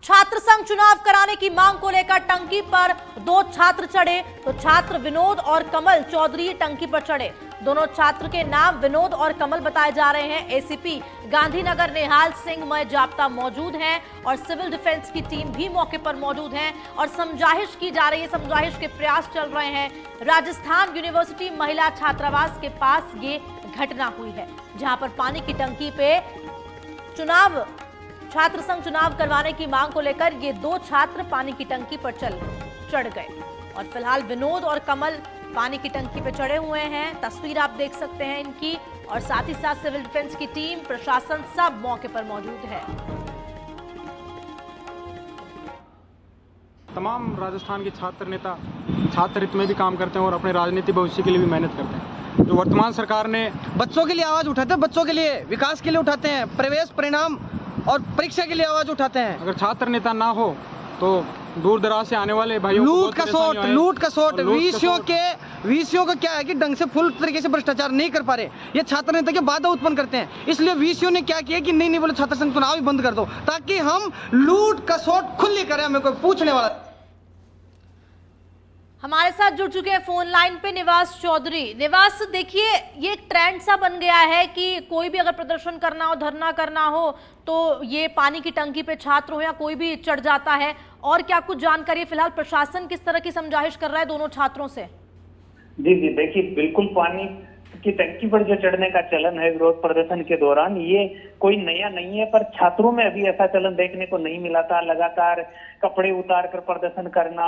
छात्र संघ चुनाव कराने की मांग को लेकर टंकी पर दो छात्र चढ़े तो छात्र विनोद और कमल चौधरी टंकी पर चढ़े। दोनों छात्र के नाम विनोद और कमल बताए जा रहे हैं। एसीपी गांधीनगर निहाल सिंह मय जाप्ता मौजूद हैं और सिविल डिफेंस की टीम भी मौके पर मौजूद है और समझाइश की जा रही है, समझाइश के प्रयास चल रहे हैं। राजस्थान यूनिवर्सिटी महिला छात्रावास के पास ये घटना हुई है, जहां पर पानी की टंकी पे छात्र संघ चुनाव करवाने की मांग को लेकर ये दो छात्र पानी की टंकी पर चढ़ गए और फिलहाल विनोद और कमल पानी की टंकी पर चढ़े हुए हैं। तस्वीर आप देख सकते हैं इनकी और साथ ही साथ सिविल डिफेंस की टीम, प्रशासन सब मौके पर मौजूद है। तमाम राजस्थान के छात्र नेता छात्र हित में भी काम करते हैं और अपने राजनीतिक भविष्य के लिए भी मेहनत करते हैं। जो वर्तमान सरकार ने बच्चों के लिए आवाज उठाते हैं, बच्चों के लिए विकास के लिए उठाते हैं, प्रवेश परिणाम और परीक्षा के लिए आवाज उठाते हैं। अगर छात्र नेता ना हो तो दूर दराज से आने वाले भाइयों लूट का सोट वीसीओ का क्या है कि ढंग से फुल तरीके से भ्रष्टाचार नहीं कर पा रहे, ये छात्र नेता के बाधा उत्पन्न करते हैं। इसलिए वीसीओ ने क्या किया कि नहीं बोले छात्र संघ चुनाव ही बंद कर दो ताकि हम लूट का सोट खुली करें, हमें कोई पूछने वाला। हमारे साथ जुड़ चुके हैं फोन लाइन पे निवास चौधरी। निवास, देखिए ये एक ट्रेंड सा बन गया है कि कोई भी अगर प्रदर्शन करना हो, धरना करना हो तो ये पानी की टंकी पे छात्र हो या कोई भी चढ़ जाता है। और क्या कुछ जानकारी फिलहाल प्रशासन किस तरह की समझाइश कर रहा है दोनों छात्रों से? जी देखिए, बिल्कुल पानी की टंकी पर जो चढ़ने का चलन है विरोध प्रदर्शन के दौरान, ये कोई नया नहीं है, पर छात्रों में अभी ऐसा चलन देखने को नहीं मिला था। लगातार कपड़े उतार कर प्रदर्शन करना,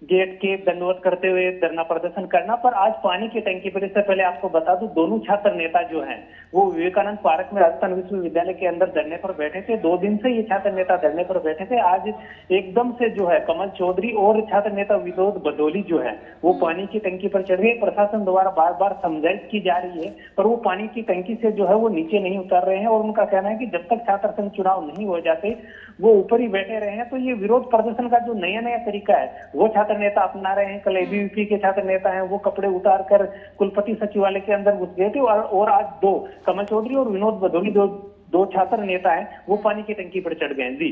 गेट के दंडवत करते हुए धरना प्रदर्शन करना, पर आज पानी की टंकी पर। इससे पहले आपको बता दूं, दोनों छात्र नेता जो हैं वो विवेकानंद पार्क में राजस्थान विश्वविद्यालय के अंदर धरने पर बैठे थे। 2 दिन से ये छात्र नेता धरने पर बैठे थे। आज एकदम से जो है कमल चौधरी और छात्र नेता विनोद बदौली जो है वो पानी की टंकी पर चढ़ गए। प्रशासन द्वारा बार बार समझाइश की जा रही है पर वो पानी की टंकी से जो है वो नीचे नहीं उतर रहे हैं और उनका कहना है कि जब तक छात्र संघ चुनाव नहीं हो जाते वो ऊपर ही बैठे रहे हैं। तो ये विरोध प्रदर्शन का जो नया तरीका है वो छात्र नेता अपना रहे हैं। कल एबीवीपी के छात्र नेता हैं वो कपड़े उतार कर कुलपति सचिवालय के अंदर घुस गए थे और आज दो कमल चौधरी और विनोद बदौली दो छात्र नेता हैं वो पानी की टंकी पर चढ़ गए।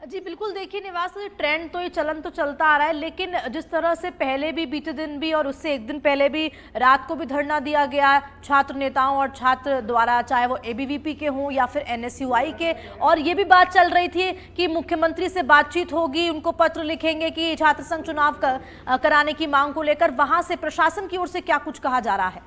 जी बिल्कुल, देखिए निवास, ट्रेंड तो ये चलन तो चलता आ रहा है, लेकिन जिस तरह से पहले भी, बीते दिन भी और उससे एक दिन पहले भी रात को भी धरना दिया गया छात्र नेताओं और छात्र द्वारा, चाहे वो एबीवीपी के हों या फिर एनएसयूआई के, और ये भी बात चल रही थी कि मुख्यमंत्री से बातचीत होगी, उनको पत्र लिखेंगे कि छात्र संघ चुनाव कराने की मांग को लेकर। वहां से प्रशासन की ओर से क्या कुछ कहा जा रहा है?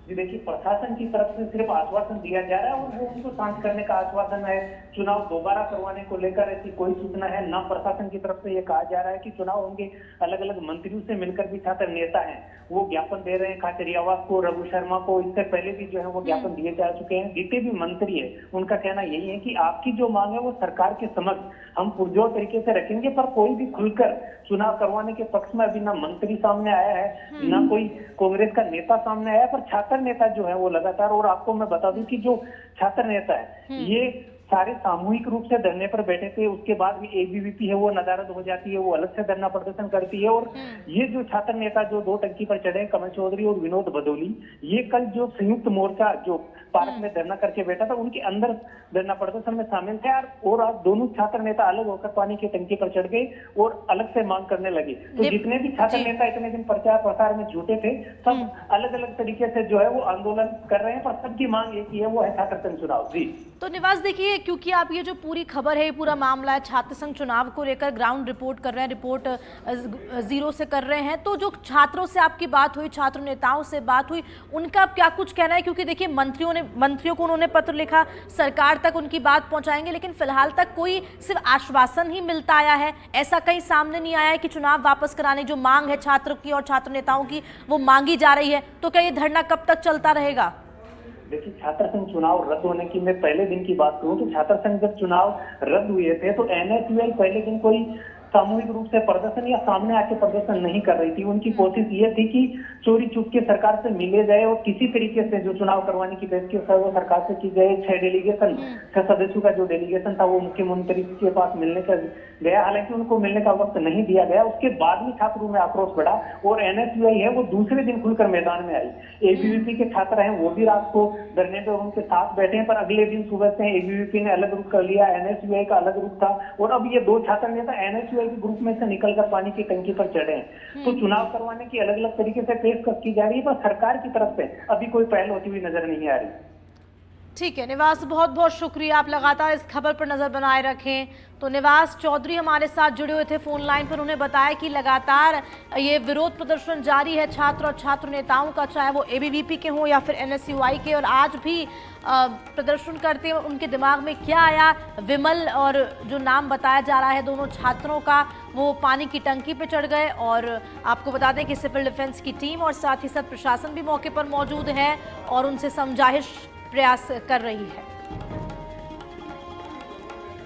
जी देखिए, प्रशासन की तरफ से सिर्फ आश्वासन दिया जा रहा है और वो उनको शांत करने का आश्वासन है। चुनाव दोबारा करवाने को लेकर ऐसी कोई सूचना है ना। प्रशासन की तरफ से ये कहा जा रहा है कि चुनाव होंगे। अलग अलग मंत्रियों से मिलकर भी छात्र नेता हैं वो ज्ञापन दे रहे हैं, खाचरियावास को, रघु शर्मा को। इससे पहले भी जो है वो ज्ञापन दिए जा चुके हैं। जितने भी मंत्री है उनका कहना यही है कि आपकी जो मांग है वो सरकार के समक्ष हम पुरजोर तरीके से रखेंगे, पर कोई भी खुलकर चुनाव करवाने के पक्ष में अभी ना मंत्री सामने आया है ना कोई कांग्रेस का नेता सामने आया, पर छात्र नेता जो है वो लगातार। और आपको मैं बता दूं कि जो छात्र नेता है ये सारे सामूहिक रूप से धरने पर बैठे थे। उसके बाद भी एबीवीपी है वो नदारद हो जाती है, वो अलग से धरना प्रदर्शन करती है। और ये जो छात्र नेता जो 2 टंकी पर चढ़े, कमल चौधरी और विनोद बदौली, ये कल जो संयुक्त मोर्चा जो पार्क में धरना करके बैठा था उनके अंदर धरना प्रदर्शन में शामिल थे। और आज दोनों छात्र नेता अलग होकर पानी की टंकी पर चढ़ गए और अलग से मांग करने लगे। तो जितने भी छात्र नेता इतने दिन प्रचार प्रसार में जुटे थे सब अलग अलग तरीके से जो है वो आंदोलन कर रहे हैं, पर सबकी मांग एक ही है, वो है छात्र संघ चुनाव। जी तो निवास, देखिए क्योंकि आप ये जो पूरी खबर है, ये पूरा मामला है छात्र संघ चुनाव को लेकर, ग्राउंड रिपोर्ट कर रहे हैं, रिपोर्ट जीरो से कर रहे हैं, तो जो छात्रों से आपकी बात हुई, छात्र नेताओं से बात हुई, उनका क्या कुछ कहना है? क्योंकि देखिए मंत्रियों को उन्होंने पत्र लिखा, सरकार तक उनकी बात पहुंचाएंगे, लेकिन फिलहाल तक कोई सिर्फ आश्वासन ही मिलता आया है। ऐसा कहीं सामने नहीं आया है कि चुनाव वापस कराने जो मांग है छात्र की और छात्र नेताओं की वो मांगी जा रही है। तो क्या ये धरना कब तक चलता रहेगा? देखिए, छात्र संघ चुनाव रद्द होने की मैं पहले दिन की बात करूं तो छात्र संघ जब चुनाव रद्द हुए थे तो एनएसयूआई पहले दिन कोई सामूहिक रूप से प्रदर्शन या सामने आके प्रदर्शन नहीं कर रही थी। उनकी कोशिश ये थी कि चोरी चुप के सरकार से मिले जाए और किसी तरीके से जो चुनाव करवाने की पेशकश है वो सरकार से की गई। 6 डेलीगेशन 6 सदस्यों का जो डेलीगेशन था वो मुख्यमंत्री के पास मिलने का गया, हालांकि उनको मिलने का वक्त नहीं दिया गया। उसके बाद में छात्रों में आक्रोश बढ़ा और एनएसयूआई है वो दूसरे दिन खुलकर मैदान में आई। एबीवीपी के छात्र हैं वो भी रात को धरने पे उनके साथ बैठे हैं, पर अगले दिन सुबह से एबीवीपी ने अलग रुख कर लिया, एनएसयूआई का अलग रुख था और अब ये 2 छात्र नेता एनएसयूआई के ग्रुप में से निकलकर पानी की टंकी पर चढ़े हैं। तो चुनाव करवाने की अलग अलग तरीके से पेशकश की जा रही है, पर सरकार की तरफ से अभी कोई पहल होती हुई नजर नहीं आ रही। ठीक है निवास, बहुत बहुत शुक्रिया, आप लगातार इस खबर पर नजर बनाए रखें। तो निवास चौधरी हमारे साथ जुड़े हुए थे फोन लाइन पर, उन्हें बताया कि लगातार ये विरोध प्रदर्शन जारी है छात्र और छात्र नेताओं का, चाहे वो एबीवीपी के हों या फिर एनएसयूआई के, और आज भी प्रदर्शन करते हैं। उनके दिमाग में क्या आया, विमल और जो नाम बताया जा रहा है दोनों छात्रों का, वो पानी की टंकी पे चढ़ गए। और आपको बता दें कि सिविल डिफेंस की टीम और साथ ही साथ प्रशासन भी मौके पर मौजूद है और उनसे समझाइश प्रयास कर रही है।